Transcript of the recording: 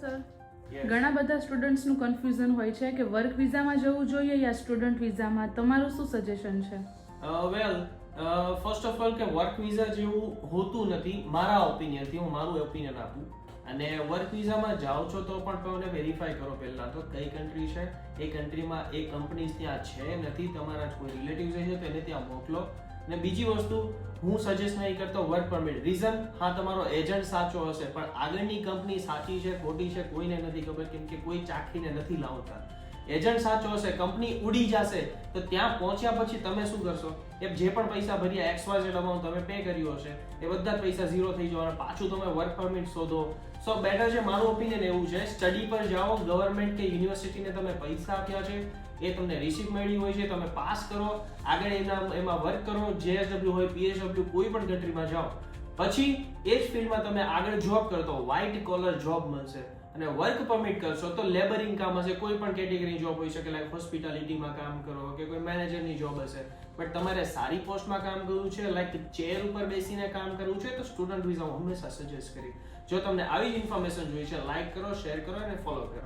Sir Yes. ઘણા બધા સ્ટુડન્ટ્સનું confusion હોય છે કે વર્ક વિઝામાં જવું જોઈએ યા સ્ટુડન્ટ વિઝામાં. તમારું શું સજેશન છે? ફર્સ્ટ ઓફ ઓલ કે વર્ક વિઝા જેવું હોતું નથી મારા ઓપિનિયનથી. હું મારું ઓપિનિયન આપું. અને વર્ક વિઝામાં જાઓ છો તો પણ તમે વેરીફાઈ કરો પહેલા તો કઈ કન્ટ્રી છે, એ કન્ટ્રીમાં એ કંપનીઝ ત્યાં છે નથી, તમારા કોઈ રિલેટિવ્સ છે તો એને ત્યાં મોકલો. અને બીજી વસ્તુ હું સજેસ્ટ નહીં કરતો વર્ક પરમિટ. રીઝન, હા તમારો એજન્ટ સાચો હશે પણ આગળની કંપની સાચી છે ખોટી છે કોઈને નથી ખબર, કેમ કે કોઈ ચાખીને નથી લાવતા. એજન્ટ સાચો હશે, કંપની ઉડી જશે તો ત્યાં પહોંચ્યા પછી તમે શું કરશો? એ જે પણ પૈસા ભર્યા XYZ અમાઉન્ટ તમે પે કર્યું હશે એ બધા જ પૈસા ઝીરો થઈ જવાના. પાછું તમે વર્ક પરમિટ શોધો. સો બેટર છે, મારું ઓપિનિયન એવું છે, સ્ટડી પર જાઓ. ગવર્મેન્ટ કે યુનિવર્સિટીને તમે પૈસા આપ્યા છે, એ તમને રિસીપ્ટ મળી હોય છે, તમે પાસ કરો, આગળ એમાં વર્ક કરો. JSW હોય, PSW, કોઈ પણ કન્ટ્રીમાં જાઓ, પછી એ જ ફિલ્ડમાં તમે આગળ જોબ કરતો વ્હાઇટ કોલર જોબ મળશે. અને વર્ક પરમિટ કરશો તો લેબરિંગ કામ હશે, કોઈ પણ કેટેગરીની જોબ હોઈ શકે, લાઈક હોસ્પિટાલિટીમાં કામ કરો કે કોઈ મેનેજરની જોબ હશે. બટ તમારે સારી પોસ્ટમાં કામ કરવું છે, લાઈક ચેર ઉપર બેસીને કામ કરવું છે, તો સ્ટુડન્ટ વિઝા હું હંમેશા સજેસ્ટ કરીશ. જો તમને આવી જ ઇન્ફોર્મેશન જોઈએ છે, લાઈક કરો, શેર કરો અને ફોલો કરો.